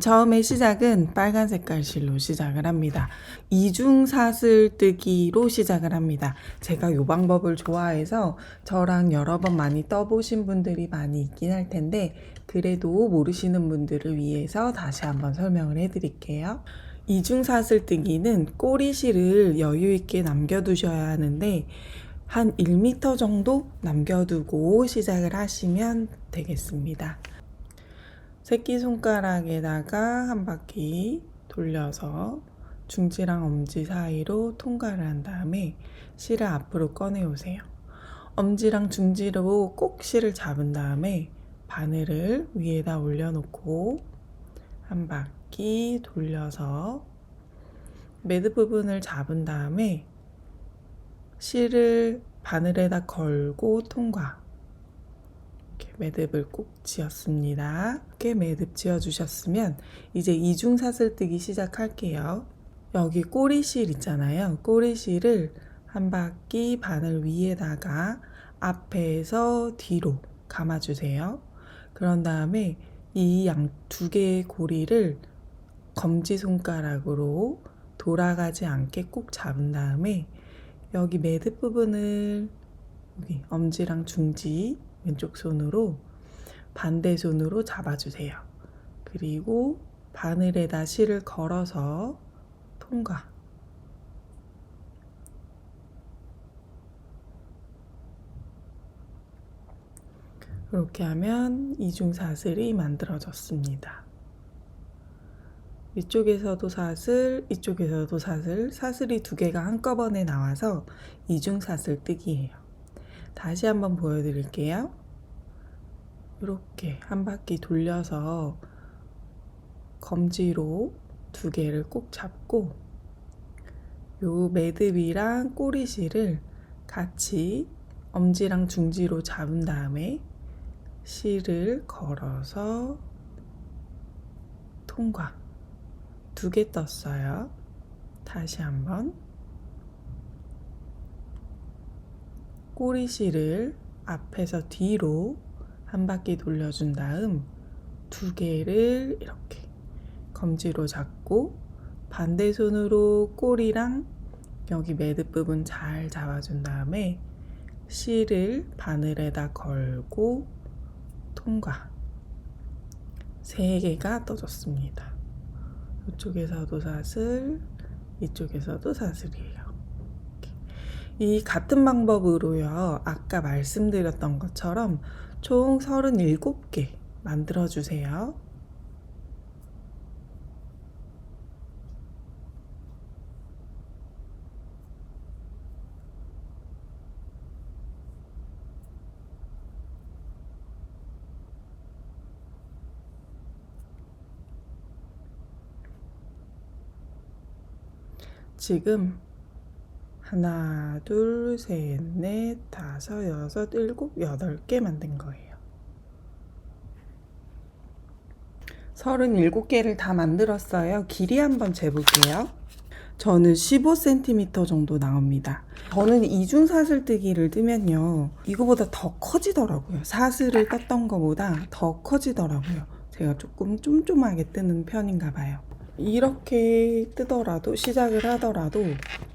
처음에 시작은 빨간 색깔 실로 시작을 합니다. 이중사슬 뜨기로 시작을 합니다. 제가 이 방법을 좋아해서 저랑 여러 번 많이 떠보신 분들이 많이 있긴 할 텐데, 그래도 모르시는 분들을 위해서 다시 한번 설명을 해드릴게요. 이중사슬 뜨기는 꼬리실을 여유 있게 남겨두셔야 하는데 한 1m 정도 남겨두고 시작을 하시면 되겠습니다. 새끼손가락에다가 한 바퀴 돌려서 중지랑 엄지 사이로 통과를 한 다음에 실을 앞으로 꺼내 오세요. 엄지랑 중지로 꼭 실을 잡은 다음에 바늘을 위에다 올려놓고 한 바퀴 돌려서 매듭 부분을 잡은 다음에 실을 바늘에다 걸고 통과. 이렇게 매듭을 꼭 지었습니다. 이렇게 매듭 지어주셨으면 이제 이중사슬 뜨기 시작할게요. 여기 꼬리실 있잖아요. 꼬리실을 한 바퀴 바늘 위에다가 앞에서 뒤로 감아주세요. 그런 다음에 이 양 두 개의 고리를 검지손가락으로 돌아가지 않게 꼭 잡은 다음에 여기 매듭 부분을 여기 엄지랑 중지 왼쪽 손으로 반대 손으로 잡아주세요. 그리고 바늘에다 실을 걸어서 통과. 이렇게 하면 이중사슬이 만들어졌습니다. 이쪽에서도 사슬, 이쪽에서도 사슬, 사슬이 두 개가 한꺼번에 나와서 이중사슬 뜨기예요. 다시 한번 보여드릴게요. 이렇게 한 바퀴 돌려서 검지로 두 개를 꼭 잡고 요 매듭이랑 꼬리실을 같이 엄지랑 중지로 잡은 다음에 실을 걸어서 통과. 두 개 떴어요. 다시 한번 꼬리실을 앞에서 뒤로 한 바퀴 돌려준 다음 두 개를 이렇게 검지로 잡고 반대 손으로 꼬리랑 여기 매듭 부분 잘 잡아준 다음에 실을 바늘에다 걸고 통과. 세 개가 떠졌습니다. 이쪽에서도 사슬, 이쪽에서도 사슬이에요. 이 같은 방법으로요, 아까 말씀드렸던 것처럼 총 37개 만들어 주세요. 지금 하나, 둘, 셋, 넷, 다섯, 여섯, 일곱, 8개 만든 거예요. 37개를 다 만들었어요. 길이 한번 재볼게요. 저는 15cm 정도 나옵니다. 저는 이중사슬 뜨기를 뜨면요, 이거보다 더 커지더라고요. 사슬을 떴던 거보다 더 커지더라고요. 제가 조금 쫌쫌하게 뜨는 편인가 봐요. 이렇게 뜨더라도, 시작을 하더라도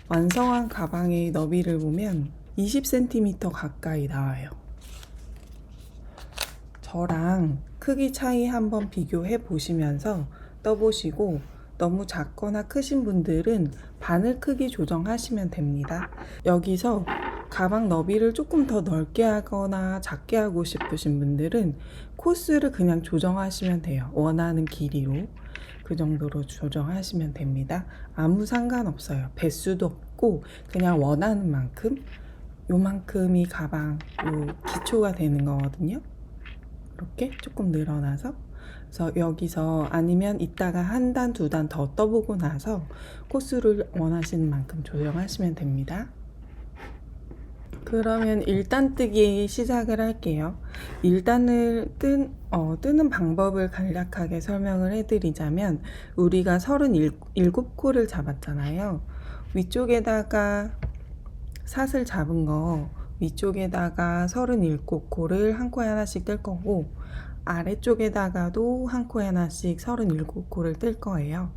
완성한 가방의 너비를 보면 20cm 가까이 나와요. 저랑 크기 차이 한번 비교해 보시면서 떠보시고, 너무 작거나 크신 분들은 바늘 크기 조정하시면 됩니다. 여기서 가방 너비를 조금 더 넓게 하거나 작게 하고 싶으신 분들은 코스를 그냥 조정하시면 돼요. 원하는 길이로 그 정도로 조정하시면 됩니다. 아무 상관없어요. 배수도 없고 그냥 원하는 만큼, 요만큼이 가방 요 기초가 되는 거거든요. 이렇게 조금 늘어나서, 그래서 여기서 아니면 이따가 한 단, 두 단 더 떠보고 나서 코스를 원하시는 만큼 조정하시면 됩니다. 그러면 1단 뜨기 시작을 할게요. 1단을 뜨는 방법을 간략하게 설명을 해드리자면, 우리가 37코를 잡았잖아요. 위쪽에다가 사슬 잡은 거 위쪽에다가 37코를 한 코에 하나씩 뜰 거고, 아래쪽에다가도 한 코에 하나씩 37코를 뜰 거예요.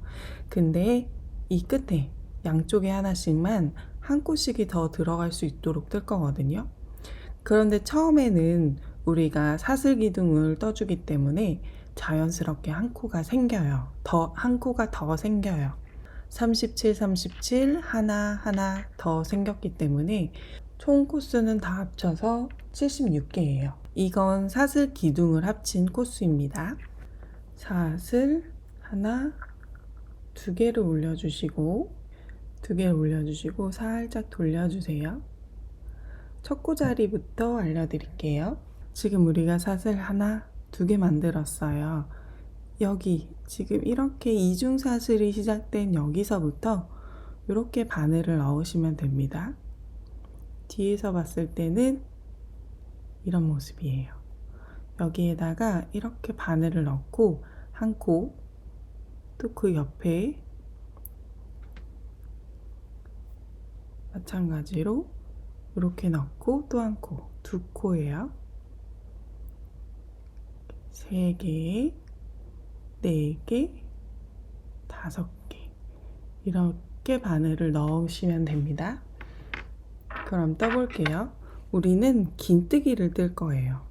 근데 이 끝에 양쪽에 하나씩만 한 코씩이 더 들어갈 수 있도록 뜰 거거든요. 그런데 처음에는 우리가 사슬기둥을 떠주기 때문에 자연스럽게 한 코가 생겨요. 한 코가 더 생겨요. 37, 37 하나 더 생겼기 때문에 총 코수는 다 합쳐서 76개예요. 이건 사슬 기둥을 합친 코수입니다. 사슬 하나, 두 개를 올려주시고 살짝 돌려주세요. 첫 코자리부터 알려드릴게요. 지금 우리가 사슬 하나, 두 개 만들었어요. 여기 지금 이렇게 이중사슬이 시작된 여기서부터 이렇게 바늘을 넣으시면 됩니다. 뒤에서 봤을 때는 이런 모습이에요. 여기에다가 이렇게 바늘을 넣고 한 코, 또 그 옆에 마찬가지로 이렇게 넣고 또 한 코, 두 코예요. 세 개, 네 개, 다섯 개 이렇게 바늘을 넣으시면 됩니다. 그럼 떠볼게요. 우리는 긴뜨기를 뜰 거예요.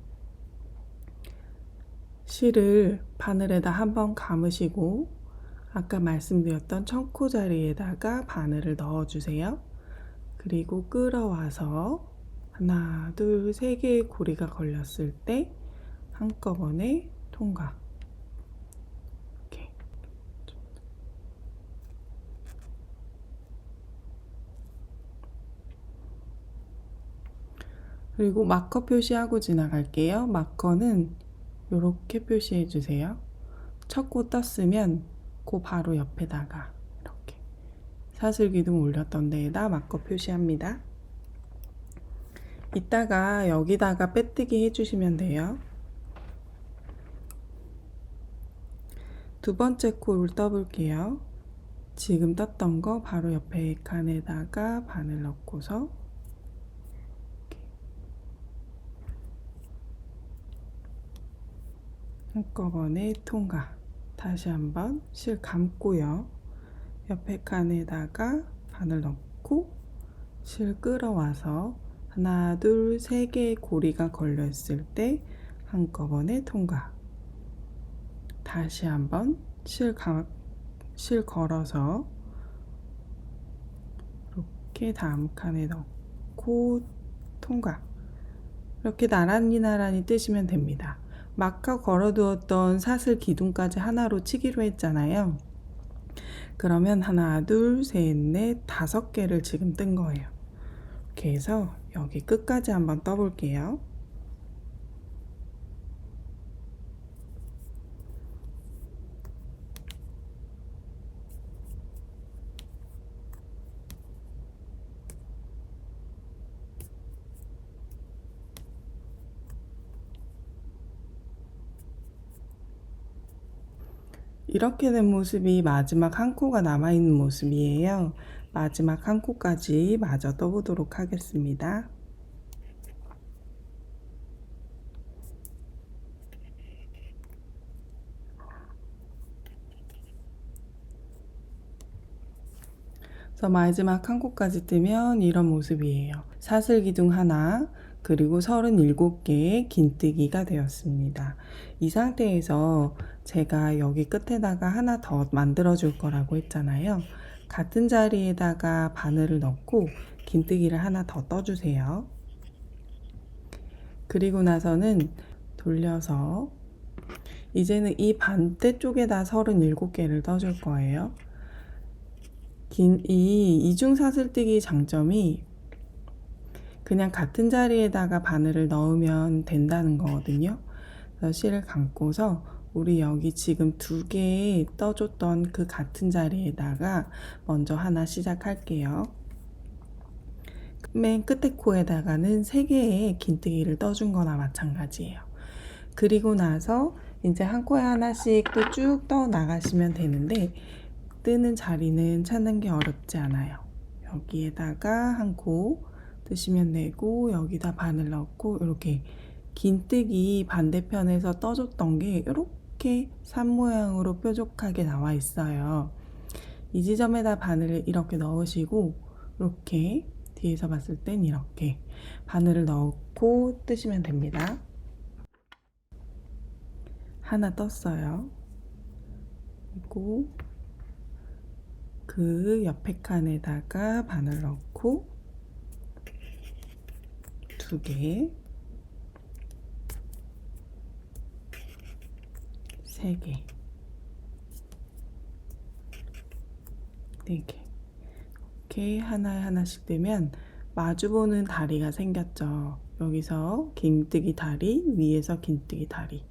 실을 바늘에다 한번 감으시고 아까 말씀드렸던 첫 코 자리에다가 바늘을 넣어주세요. 그리고 끌어와서 하나, 둘, 세 개의 고리가 걸렸을 때 한꺼번에 통과. 이렇게. 그리고 마커 표시하고 지나갈게요. 마커는 이렇게 표시해 주세요. 첫 코 떴으면 그 바로 옆에다가 이렇게 사슬기둥 올렸던 데에다 마커 표시합니다. 이따가 여기다가 빼뜨기 해주시면 돼요. 두 번째 코를 떠볼게요. 지금 떴던 거 바로 옆에 칸에다가 바늘 넣고서 한꺼번에 통과. 다시 한번 실 감고요. 옆에 칸에다가 바늘 넣고 실 끌어와서 하나, 둘, 세 개의 고리가 걸려 있을 때 한꺼번에 통과. 다시 한번 실 걸어서 이렇게 다음 칸에 넣고 통과. 이렇게 나란히 뜨시면 됩니다. 마커 걸어두었던 사슬 기둥까지 하나로 치기로 했잖아요. 그러면 하나, 둘, 셋, 넷, 5개를 지금 뜬 거예요. 이렇게 해서 여기 끝까지 한번 떠볼게요. 이렇게 된 모습이 마지막 한 코가 남아있는 모습이에요. 마지막 한 코까지 마저 떠보도록 하겠습니다. 그래서 마지막 한 코까지 뜨면 이런 모습이에요. 사슬 기둥 하나, 그리고 37개의 긴뜨기가 되었습니다. 이 상태에서 제가 여기 끝에다가 하나 더 만들어 줄 거라고 했잖아요. 같은 자리에다가 바늘을 넣고 긴뜨기를 하나 더 떠주세요. 그리고 나서는 돌려서 이제는 이 반대쪽에다 37개를 떠줄 거예요. 이 이중사슬뜨기 장점이 그냥 같은 자리에다가 바늘을 넣으면 된다는 거거든요. 그래서 실을 감고서 우리 여기 지금 2개 떠줬던 그 같은 자리에다가 먼저 하나 시작할게요. 맨 끝에 코에다가는 3개의 긴뜨기를 떠준 거나 마찬가지예요. 그리고 나서 이제 한 코에 하나씩 또 쭉 떠 나가시면 되는데 뜨는 자리는 찾는 게 어렵지 않아요. 여기에다가 한 코 뜨시면 되고 여기다 바늘 넣고 이렇게 긴뜨기 반대편에서 떠줬던 게 이렇게 산 모양으로 뾰족하게 나와 있어요. 이 지점에다 바늘을 이렇게 넣으시고 이렇게 뒤에서 봤을 땐 이렇게 바늘을 넣고 뜨시면 됩니다. 하나 떴어요. 그리고 그 옆에 칸에다가 바늘 넣고 2개, 3개, 4개 이렇게 하나에 하나씩 뜨면 마주보는 다리가 생겼죠. 여기서 긴뜨기 다리, 위에서 긴뜨기 다리,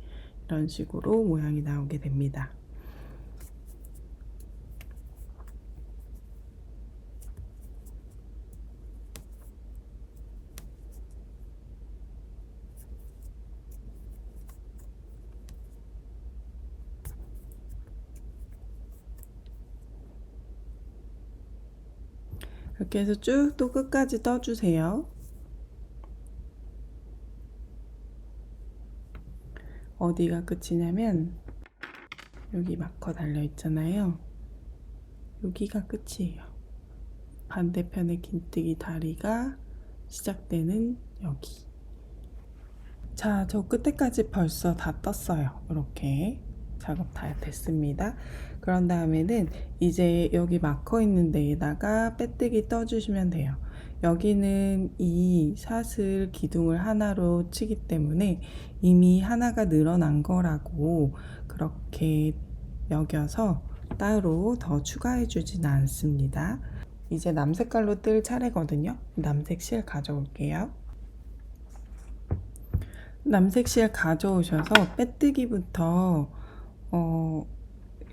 이런 식으로 모양이 나오게 됩니다. 이렇게 해서 쭉 또 끝까지 떠주세요. 어디가 끝이냐면 여기 마커 달려 있잖아요. 여기가 끝이에요. 반대편의 긴뜨기 다리가 시작되는 여기. 자, 저 끝에까지 벌써 다 떴어요. 이렇게 작업 다 됐습니다. 그런 다음에는 이제 여기 마커 있는 데에다가 빼뜨기 떠주시면 돼요. 여기는 이 사슬 기둥을 하나로 치기 때문에 이미 하나가 늘어난 거라고 그렇게 여겨서 따로 더 추가해 주진 않습니다. 이제 남색깔로 뜰 차례거든요. 남색 실 가져올게요. 남색 실 가져오셔서 빼뜨기부터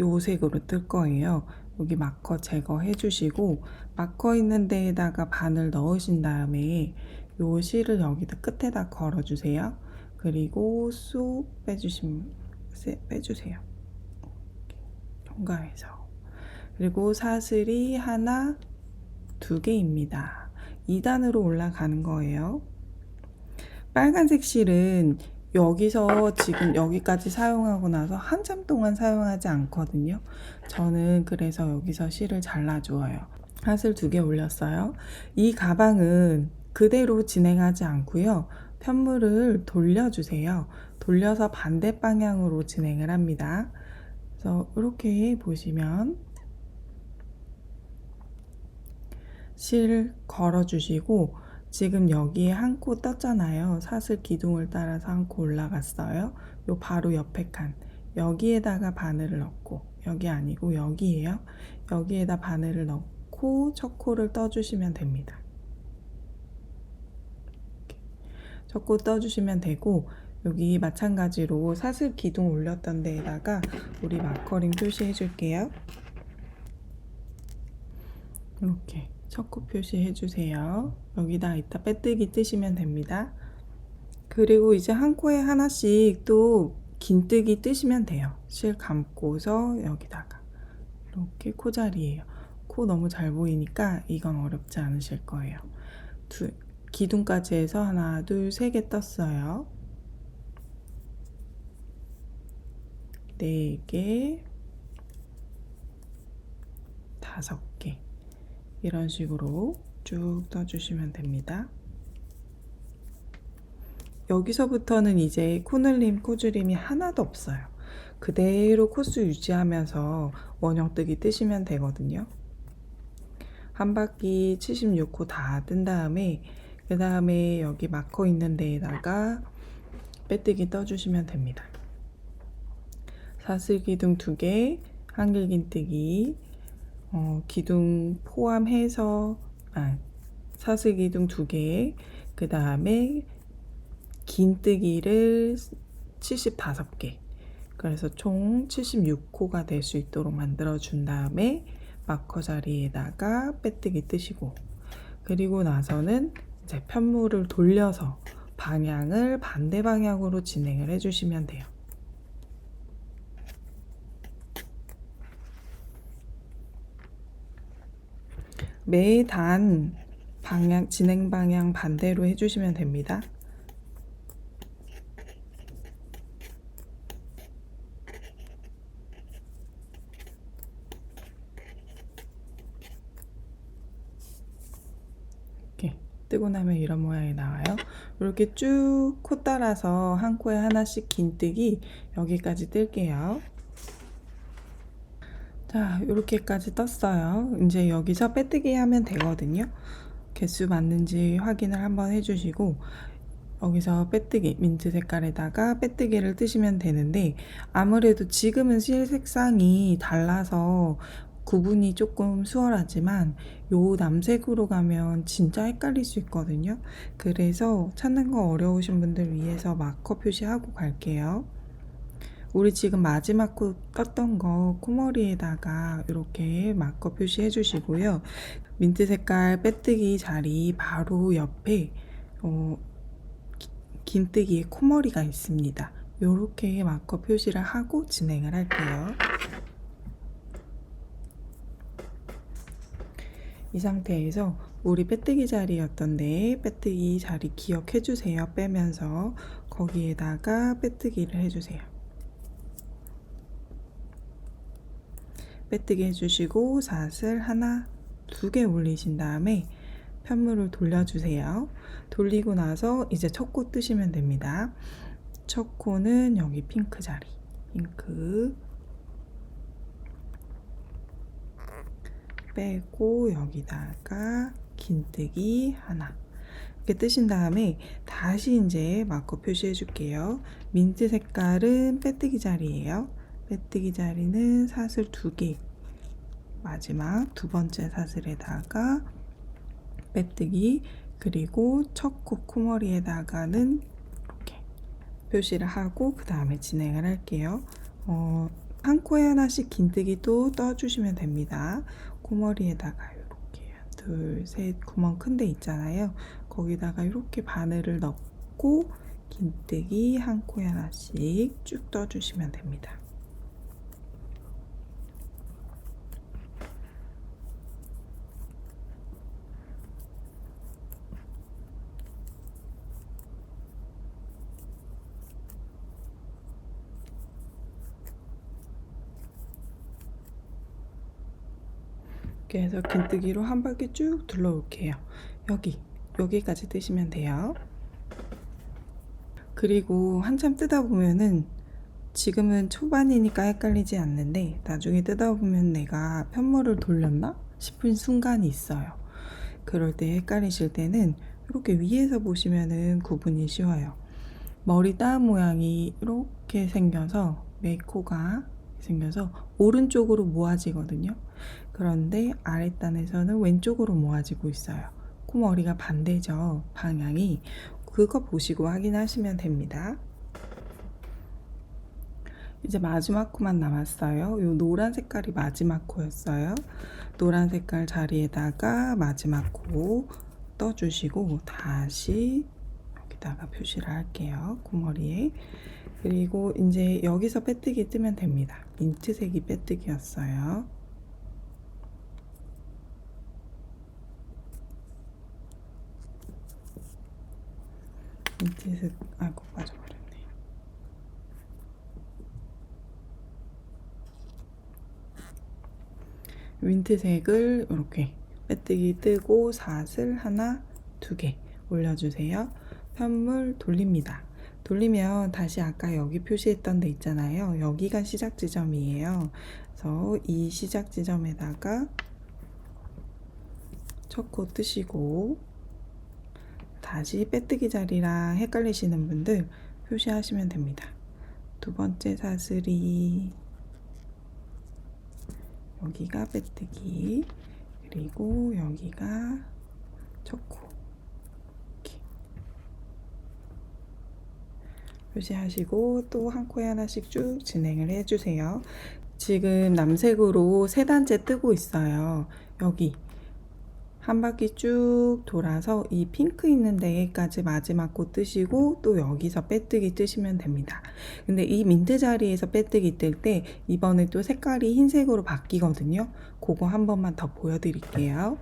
요 색으로 뜰 거예요. 여기 마커 제거해 주시고 마커 있는 데에다가 바늘 넣으신 다음에 요 실을 여기다 끝에다 걸어 주세요. 그리고 쏙 빼주세요. 통과해서. 그리고 사슬이 하나, 2개입니다. 2단으로 올라가는 거예요. 빨간색 실은 여기서 지금 여기까지 사용하고 나서 한참 동안 사용하지 않거든요. 저는 그래서 여기서 실을 잘라주어요. 사슬 2개 올렸어요. 이 가방은 그대로 진행하지 않고요. 편물을 돌려주세요. 돌려서 반대 방향으로 진행을 합니다. 그래서 이렇게 보시면 실 걸어주시고 지금 여기에 한 코 떴잖아요. 사슬 기둥을 따라서 한 코 올라갔어요. 요 바로 옆에 칸 여기에다가 바늘을 넣고, 여기 아니고 여기에요. 여기에다 바늘을 넣고 첫 코를 떠주시면 됩니다. 첫 코 떠주시면 되고, 여기 마찬가지로 사슬 기둥 올렸던 데에다가 우리 마커링 표시해 줄게요. 이렇게 첫 코 표시해 주세요. 여기다 이따 빼뜨기 뜨시면 됩니다. 그리고 이제 한 코에 하나씩 또 긴뜨기 뜨시면 돼요. 실 감고서 여기다가 이렇게 코 자리에요. 코 너무 잘 보이니까 이건 어렵지 않으실 거예요. 기둥까지 해서 하나, 둘, 3개 떴어요. 4개, 5개, 이런 식으로 쭉 떠주시면 됩니다. 여기서부터는 이제 코늘림, 코줄임이 하나도 없어요. 그대로 코수 유지하면서 원형뜨기 뜨시면 되거든요. 한 바퀴 76코 다 뜬 다음에 그 다음에 여기 마커 있는 데에다가 빼뜨기 떠주시면 됩니다. 사슬 기둥 2개, 한길 긴뜨기, 기둥 포함해서 사슬 기둥 2개, 그 다음에 긴뜨기를 75개, 그래서 총 76코가 될 수 있도록 만들어 준 다음에 마커 자리에다가 빼뜨기 뜨시고, 그리고 나서는 이제 편물을 돌려서 방향을 반대 방향으로 진행을 해주시면 돼요. 매 단 방향, 진행 방향 반대로 해주시면 됩니다. 뜨고 나면 이런 모양이 나와요. 이렇게 쭉 코 따라서 한 코에 하나씩 긴뜨기 여기까지 뜰게요. 자, 이렇게까지 떴어요. 이제 여기서 빼뜨기 하면 되거든요. 개수 맞는지 확인을 한번 해주시고 여기서 빼뜨기, 민트 색깔에다가 빼뜨기를 뜨시면 되는데 아무래도 지금은 실 색상이 달라서 구분이 조금 수월하지만 요 남색으로 가면 진짜 헷갈릴 수 있거든요. 그래서 찾는 거 어려우신 분들 위해서 마커 표시하고 갈게요. 우리 지금 마지막 코 떴던 거 코머리에다가 이렇게 마커 표시해 주시고요. 민트 색깔 빼뜨기 자리 바로 옆에 긴뜨기의 코머리가 있습니다. 이렇게 마커 표시를 하고 진행을 할게요. 이 상태에서 우리 빼뜨기 자리였던데 빼뜨기 자리 기억해 주세요. 빼면서 거기에다가 빼뜨기를 해주세요. 빼뜨기 해주시고 사슬 하나, 두 개 올리신 다음에 편물을 돌려주세요. 돌리고 나서 이제 첫 코 뜨시면 됩니다. 첫 코는 여기 핑크 자리, 핑크 빼고 여기다가 긴뜨기 하나 이렇게 뜨신 다음에 다시 이제 마커 표시해 줄게요. 민트 색깔은 빼뜨기 자리예요. 빼뜨기 자리는 사슬 2개, 마지막 두 번째 사슬에다가 빼뜨기, 그리고 첫 코 코머리에다가는 이렇게 표시를 하고 그 다음에 진행을 할게요. 한 코에 하나씩 긴뜨기도 떠주시면 됩니다. 코머리에다가 이렇게 둘, 셋 구멍 큰 데 있잖아요. 거기다가 이렇게 바늘을 넣고 긴뜨기 한 코에 하나씩 쭉 떠주시면 됩니다. 이렇게 해서 긴뜨기로 한 바퀴 쭉 둘러올게요. 여기까지 뜨시면 돼요. 그리고 한참 뜨다 보면은 지금은 초반이니까 헷갈리지 않는데 나중에 뜨다 보면 내가 편물을 돌렸나 싶은 순간이 있어요. 그럴 때 헷갈리실 때는 이렇게 위에서 보시면은 구분이 쉬워요. 머리 따은 모양이 이렇게 생겨서 메코가 생겨서 오른쪽으로 모아지거든요. 그런데 아랫단에서는 왼쪽으로 모아지고 있어요. 코머리가 반대죠, 방향이. 그거 보시고 확인하시면 됩니다. 이제 마지막 코만 남았어요. 요 노란 색깔이 마지막 코였어요. 노란 색깔 자리에다가 마지막 코 떠주시고 다시 여기다가 표시를 할게요. 코머리에. 그리고 이제 여기서 빼뜨기 뜨면 됩니다. 민트색이 빼뜨기였어요. 민트색, 아이고 빠져버렸네. 민트색을 이렇게 빼뜨기 뜨고 사슬 하나, 2개 올려주세요. 편물 돌립니다. 돌리면 다시 아까 여기 표시했던 데 있잖아요. 여기가 시작 지점이에요. 그래서 이 시작 지점에다가 첫 코 뜨시고 다시 빼뜨기 자리랑 헷갈리시는 분들 표시하시면 됩니다. 두 번째 사슬이 여기가 빼뜨기, 그리고 여기가 첫 코 이렇게 표시하시고 또 한 코에 하나씩 쭉 진행을 해주세요. 지금 남색으로 3단째 뜨고 있어요. 여기 한 바퀴 쭉 돌아서 이 핑크 있는 데까지 마지막 코 뜨시고 또 여기서 빼뜨기 뜨시면 됩니다. 근데 이 민트 자리에서 빼뜨기 뜰 때 이번에 또 색깔이 흰색으로 바뀌거든요. 그거 한 번만 더 보여드릴게요.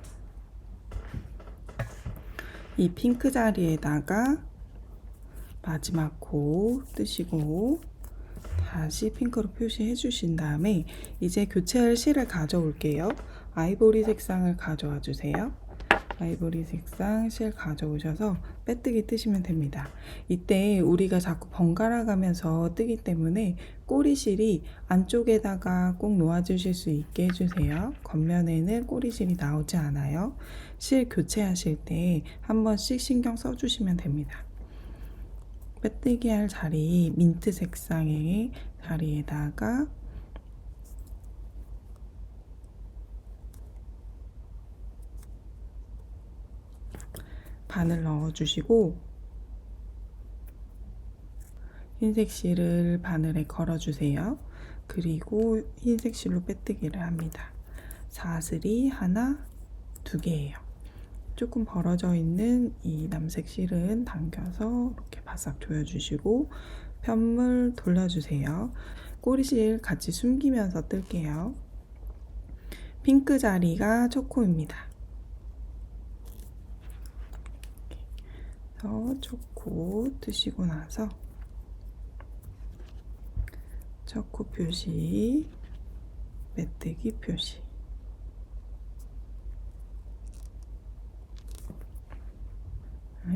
이 핑크 자리에다가 마지막 코 뜨시고 다시 핑크로 표시해 주신 다음에 이제 교체할 실을 가져올게요. 아이보리 색상을 가져와 주세요. 아이보리 색상 실 가져오셔서 빼뜨기 뜨시면 됩니다. 이때 우리가 자꾸 번갈아 가면서 뜨기 때문에 꼬리실이 안쪽에다가 꼭 놓아주실 수 있게 해주세요. 겉면에는 꼬리실이 나오지 않아요. 실 교체하실 때 한 번씩 신경 써주시면 됩니다. 빼뜨기 할 자리, 민트 색상의 자리에다가 바늘 넣어주시고 흰색 실을 바늘에 걸어주세요. 그리고 흰색 실로 빼뜨기를 합니다. 사슬이 하나, 두 개예요. 조금 벌어져 있는 이 남색 실은 당겨서 이렇게 바싹 조여주시고 편물 돌려주세요. 꼬리실 같이 숨기면서 뜰게요. 핑크 자리가 초코입니다. 초코 뜨시고 나서 초코 표시, 메뜨기 표시.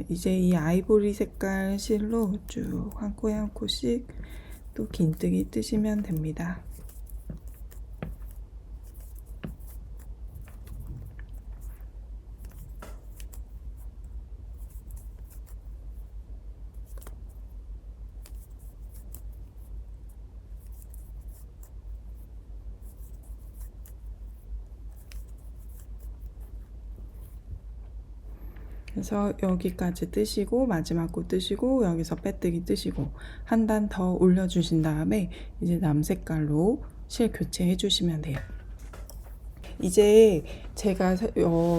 이제 이 아이보리 색깔 실로 쭉 한 코에 한 코씩 또 긴뜨기 뜨시면 됩니다. 그래서 여기까지 뜨시고 마지막 코 뜨시고 여기서 빼뜨기 뜨시고 한 단 더 올려주신 다음에 이제 남색깔로 실 교체해 주시면 돼요. 이제 제가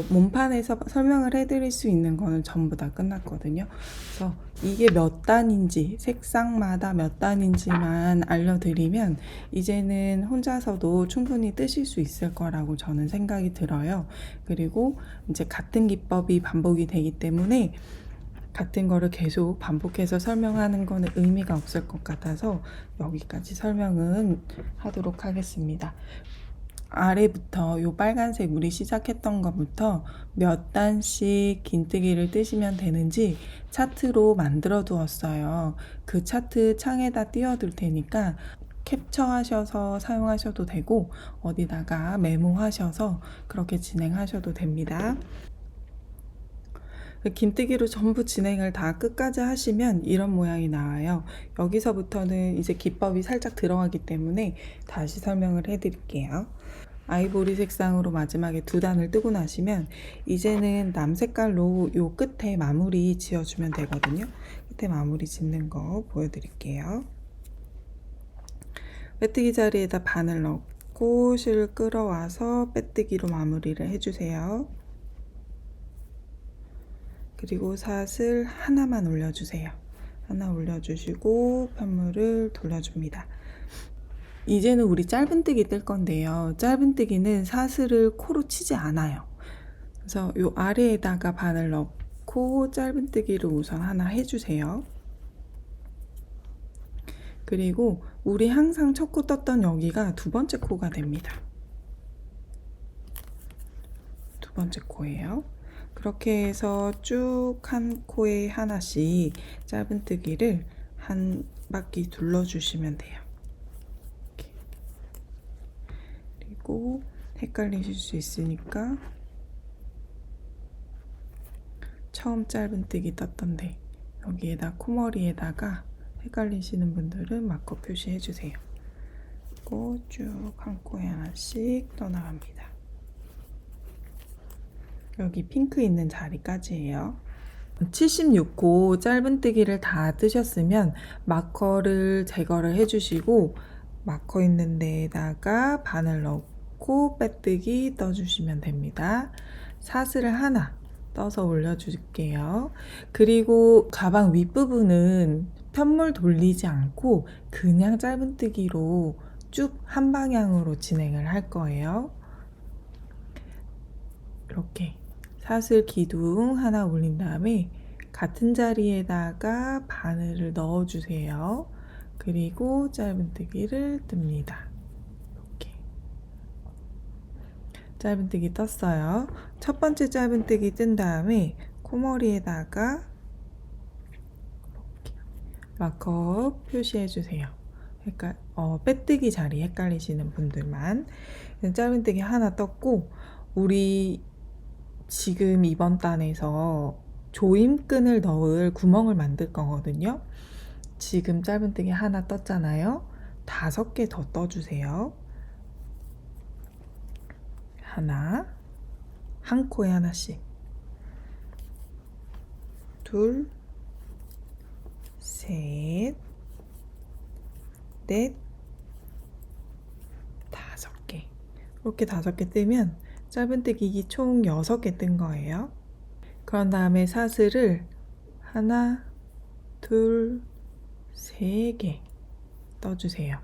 몸판에서 설명을 해드릴 수 있는 거는 전부 다 끝났거든요. 그래서 이게 몇 단인지, 색상마다 몇 단인지만 알려드리면 이제는 혼자서도 충분히 뜨실 수 있을 거라고 저는 생각이 들어요. 그리고 이제 같은 기법이 반복이 되기 때문에 같은 거를 계속 반복해서 설명하는 거는 의미가 없을 것 같아서 여기까지 설명은 하도록 하겠습니다. 아래부터 요 빨간색 우리 시작했던 것부터 몇 단씩 긴뜨기를 뜨시면 되는지 차트로 만들어 두었어요. 그 차트 창에다 띄워둘 테니까 캡처하셔서 사용하셔도 되고 어디다가 메모하셔서 그렇게 진행하셔도 됩니다. 긴뜨기로 전부 진행을 다 끝까지 하시면 이런 모양이 나와요. 여기서부터는 이제 기법이 살짝 들어가기 때문에 다시 설명을 해드릴게요. 아이보리 색상으로 마지막에 두 단을 뜨고 나시면 이제는 남색깔로 요 끝에 마무리 지어주면 되거든요. 끝에 마무리 짓는 거 보여드릴게요. 빼뜨기 자리에다 바늘 넣고 실을 끌어와서 빼뜨기로 마무리를 해주세요. 그리고 사슬 하나만 올려주세요. 하나 올려주시고 편물을 돌려줍니다. 이제는 우리 짧은뜨기 뜰 건데요. 짧은뜨기는 사슬을 코로 치지 않아요. 그래서 요 아래에다가 바늘 넣고 짧은뜨기를 우선 하나 해주세요. 그리고 우리 항상 첫 코 떴던 여기가 두 번째 코가 됩니다. 두 번째 코예요. 그렇게 해서 쭉 한 코에 하나씩 짧은뜨기를 한 바퀴 둘러주시면 돼요. 그리고 헷갈리실 수 있으니까 처음 짧은뜨기 떴던데 여기에다 코머리에다가 헷갈리시는 분들은 마커 표시해 주세요. 그리고 쭉 한 코에 하나씩 떠나갑니다. 여기 핑크 있는 자리까지예요. 76코 짧은뜨기를 다 뜨셨으면 마커를 제거를 해주시고 마커 있는 데에다가 바늘 넣고 빼뜨기 떠주시면 됩니다. 사슬을 하나 떠서 올려줄게요. 그리고 가방 윗부분은 편물 돌리지 않고 그냥 짧은뜨기로 쭉 한 방향으로 진행을 할 거예요. 이렇게 사슬 기둥 하나 올린 다음에 같은 자리에다가 바늘을 넣어주세요. 그리고 짧은뜨기를 뜹니다. 이렇게 짧은뜨기 떴어요. 첫 번째 짧은뜨기 뜬 다음에 코머리에다가 이렇게 마커 표시해 주세요. 그러니까 빼뜨기 자리 헷갈리시는 분들만. 짧은뜨기 하나 떴고, 우리 지금 이번 단에서 조임끈을 넣을 구멍을 만들 거거든요. 지금 짧은뜨기 하나 떴잖아요. 5개 더 떠주세요. 하나, 한 코에 하나씩. 둘, 셋, 넷, 5개. 이렇게 5개 뜨면 짧은뜨기 총 6개 뜬 거예요. 그런 다음에 사슬을 하나, 둘, 3개 떠주세요.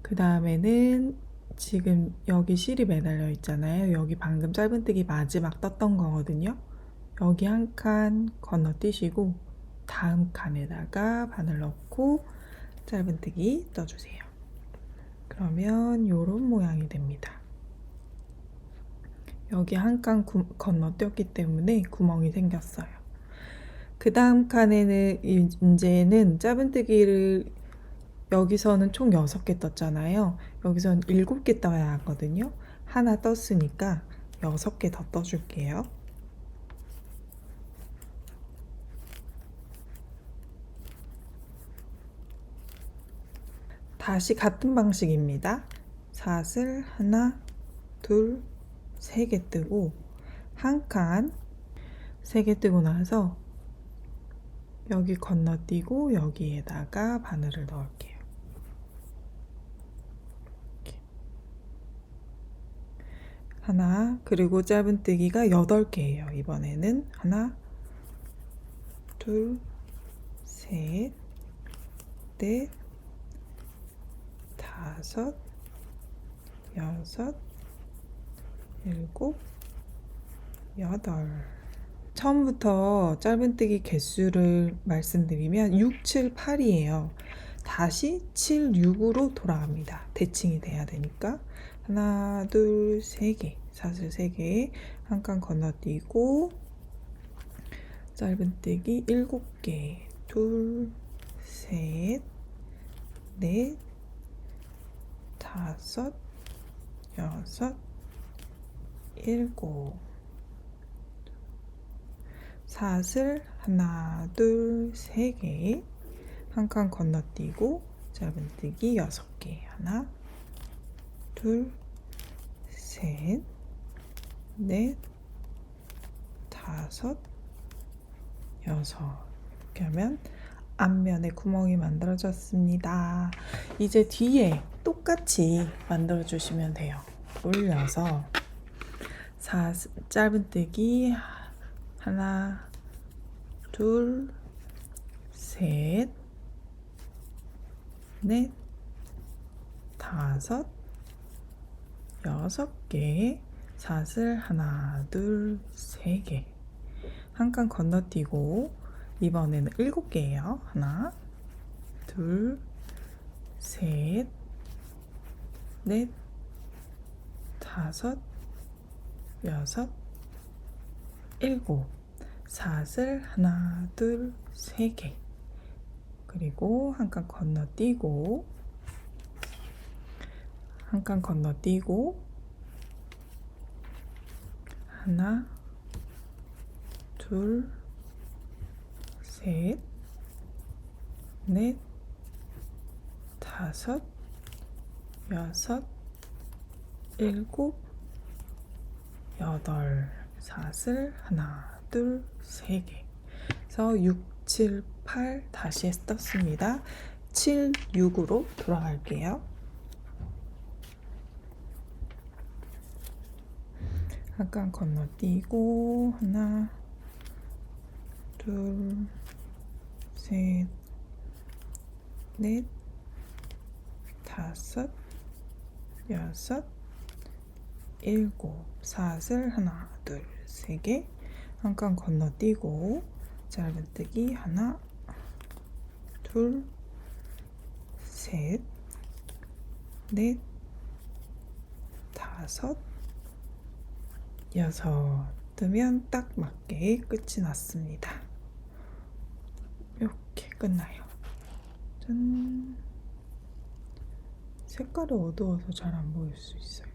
그 다음에는 지금 여기 실이 매달려 있잖아요. 여기 방금 짧은뜨기 마지막 떴던 거거든요. 여기 한 칸 건너뛰시고 다음 칸에다가 바늘 넣고 짧은뜨기 떠주세요. 그러면 이런 모양이 됩니다. 여기 한 칸 건너뛰었기 때문에 구멍이 생겼어요. 그 다음 칸에는 이제는 짧은뜨기를 여기서는 총 6개 떴잖아요. 여기서는 7개 떠야 하거든요. 하나 떴으니까 6개 더 떠줄게요. 다시 같은 방식입니다. 사슬 하나, 둘, 3개 뜨고 한 칸 3개 뜨고 나서 여기 건너뛰고 여기에다가 바늘을 넣을게요. 이렇게. 하나, 그리고 짧은뜨기가 8개예요. 이번에는 하나, 둘, 셋, 넷, 5, 6, 7, 8. 처음부터 짧은뜨기 개수를 말씀드리면 6, 7, 8이에요. 다시 7, 6으로 돌아갑니다. 대칭이 돼야 되니까. 하나, 둘, 3개. 사슬 3개. 한 칸 건너뛰고 짧은뜨기 7개. 둘, 셋, 넷, 5, 6, 7. 사슬 하나, 둘, 3개. 한 칸 건너뛰고 짧은뜨기 6개. 하나, 둘, 셋, 넷, 5, 6. 이렇게 하면 앞면에 구멍이 만들어졌습니다. 이제 뒤에 똑같이 만들어 주시면 돼요. 올려서 짧은뜨기 하나, 둘, 셋, 넷, 5, 6개. 사슬 하나, 둘, 3개. 한 칸 건너뛰고 이번에는 7개예요. 하나, 둘, 셋, 넷, 5, 6, 7. 사슬 하나, 둘, 3개. 그리고 한 칸 건너뛰고 한 칸 건너뛰고 하나, 둘, 셋, 넷, 5, 6, 7, 8. 사슬 하나, 둘, 3개. 그래서 6, 7, 8 다시 떴습니다. 7, 6으로 돌아갈게요. 한 칸 건너뛰고 하나, 둘, 셋, 넷, 5, 6, 7. 사슬 하나, 둘, 3개. 한 칸 건너뛰고 짧은뜨기 하나, 둘, 셋, 넷, 5, 여섯 뜨면 딱 맞게 끝이 났습니다. 이렇게 끝나요. 짠. 색깔이 어두워서 잘 안 보일 수 있어요.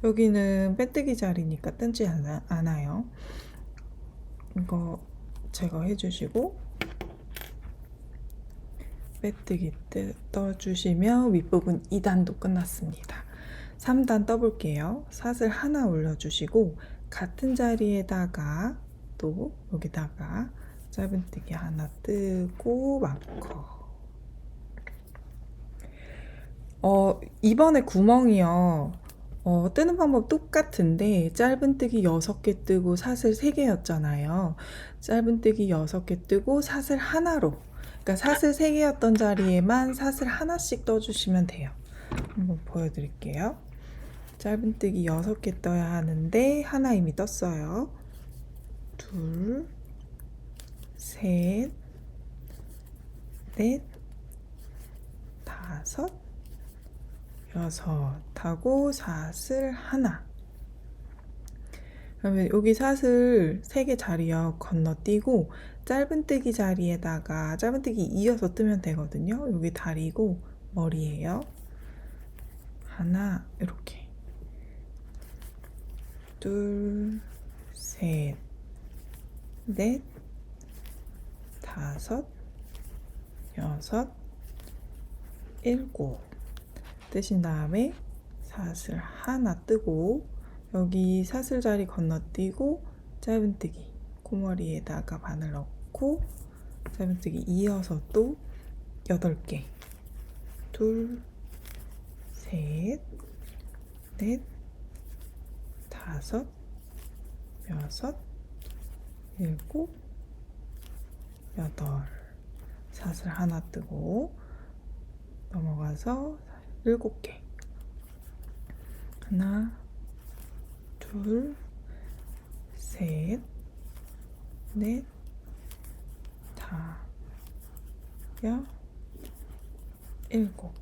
여기는 빼뜨기 자리니까 뜬지 않아요. 이거 제거해 주시고 빼뜨기 떠주시면 윗부분 2단도 끝났습니다. 3단 떠볼게요. 사슬 하나 올려주시고 같은 자리에다가 또 여기다가 짧은뜨기 하나 뜨고 마커. 이번에 구멍이요. 뜨는 방법 똑같은데 짧은뜨기 6개 뜨고 사슬 3개였잖아요. 짧은뜨기 6개 뜨고 사슬 하나로, 그러니까 사슬 3개였던 자리에만 사슬 하나씩 떠주시면 돼요. 한번 보여드릴게요. 짧은뜨기 6개 떠야 하는데 하나 이미 떴어요. 둘, 셋, 넷, 다섯, 여섯 하고 사슬 하나. 그러면 여기 사슬 3개 자리요 건너뛰고 짧은뜨기 자리에다가 짧은뜨기 이어서 뜨면 되거든요. 여기 다리고 머리예요. 하나 이렇게 둘, 셋, 넷, 다섯, 여섯, 일곱 뜨신 다음에 사슬 하나 뜨고 여기 사슬 자리 건너뛰고 짧은뜨기 코머리에다가 바늘 넣고 짧은뜨기 이어서 또 8개 둘, 셋, 넷, 다섯, 여섯, 일곱, 여덟 사슬 하나 뜨고 넘어가서 7개 하나, 둘, 셋, 넷, 다, 일곱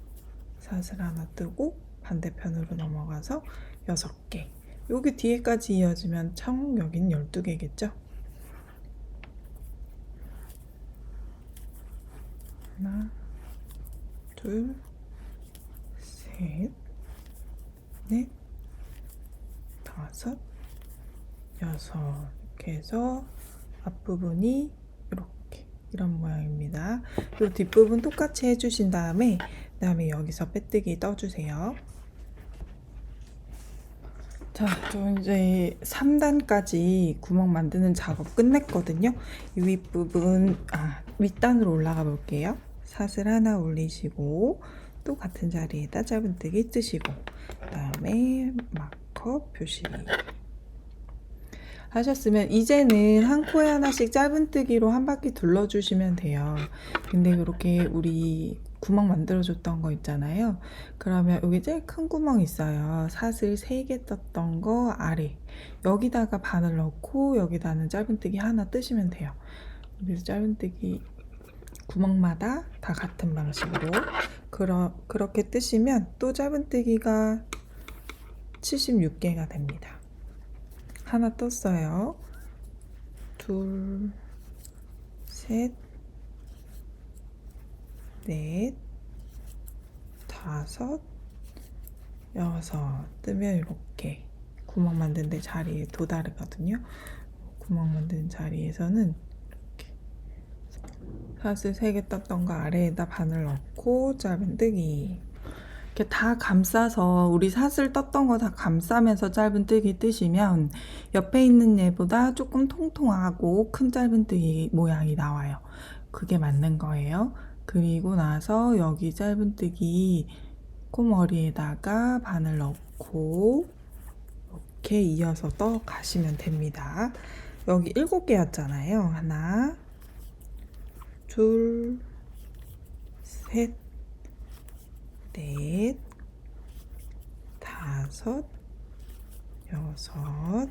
사슬 하나 뜨고 반대편으로 넘어가서 6개. 여기 뒤에까지 이어지면 총 여긴 12개겠죠? 하나, 둘, 셋, 넷, 다섯, 여섯 이렇게 해서 앞부분이 이렇게 이런 모양입니다. 그리고 뒷부분 똑같이 해주신 다음에 그다음에 여기서 빼뜨기 떠주세요. 자, 저 이제 3단까지 구멍 만드는 작업 끝냈거든요. 이 윗부분, 윗단으로 올라가 볼게요. 사슬 하나 올리시고 또 같은 자리에다 짧은뜨기 뜨시고 그 다음에 마커 표시 하셨으면 이제는 한 코에 하나씩 짧은뜨기로 한 바퀴 둘러주시면 돼요. 근데 그렇게 우리 구멍 만들어줬던 거 있잖아요. 그러면 여기 제일 큰 구멍 있어요. 사슬 3개 떴던 거 아래 여기다가 바늘 넣고 여기다는 짧은뜨기 하나 뜨시면 돼요. 그래서 짧은뜨기 구멍마다 다 같은 방식으로 그렇게 뜨시면 또 짧은뜨기가 76개가 됩니다. 하나 떴어요. 둘, 셋, 넷, 다섯, 여섯 뜨면 이렇게 구멍 만든 데 자리에 도다르거든요. 구멍 만든 자리에서는 이렇게 사슬 3개 떴던 거 아래에다 바늘 넣고 짧은뜨기 이렇게 다 감싸서 우리 사슬 떴던 거 다 감싸면서 짧은뜨기 뜨시면 옆에 있는 얘보다 조금 통통하고 큰 짧은뜨기 모양이 나와요. 그게 맞는 거예요. 그리고 나서 여기 짧은뜨기 코머리에다가 바늘 넣고 이렇게 이어서 떠 가시면 됩니다. 여기 7개였잖아요. 하나, 둘, 셋, 넷, 다섯, 여섯,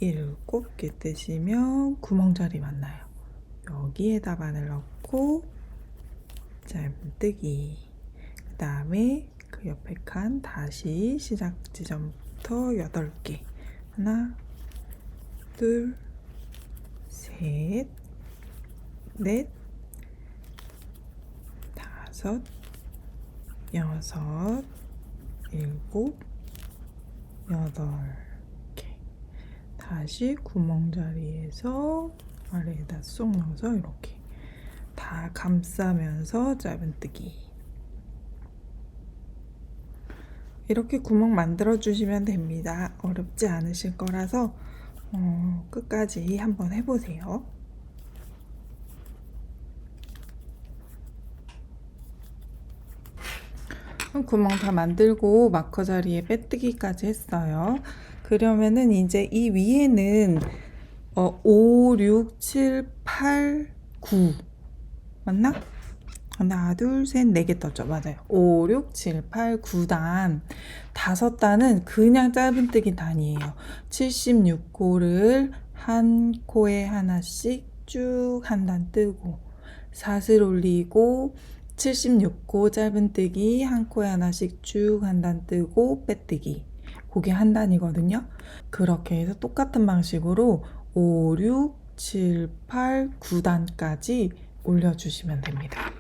7개 뜨시면 구멍자리 만나요. 여기에다 바늘 넣고 짧은뜨기 그 다음에 그 옆에 칸 다시 시작 지점부터 8개 하나, 둘, 셋, 넷, 다섯, 여섯, 일곱, 여덟 개. 다시 구멍자리에서 아래에다 쏙 넣어서 이렇게 다 감싸면서 짧은뜨기. 이렇게 구멍 만들어 주시면 됩니다. 어렵지 않으실 거라서 끝까지 한번 해보세요. 구멍 다 만들고 마커 자리에 빼뜨기까지 했어요. 그러면은 이제 이 위에는 5, 6, 7, 8, 9 맞나? 하나, 둘, 셋, 4개 떴죠. 맞아요. 5, 6, 7, 8, 9단. 5단은 그냥 짧은뜨기 단이에요. 76코를 한 코에 하나씩 쭉 한 단 뜨고, 삿을 올리고 76코 짧은뜨기 한 코에 하나씩 쭉 한 단 뜨고 빼뜨기. 그게 한 단이거든요. 그렇게 해서 똑같은 방식으로 5, 6, 7, 8, 9단까지 올려주시면 됩니다.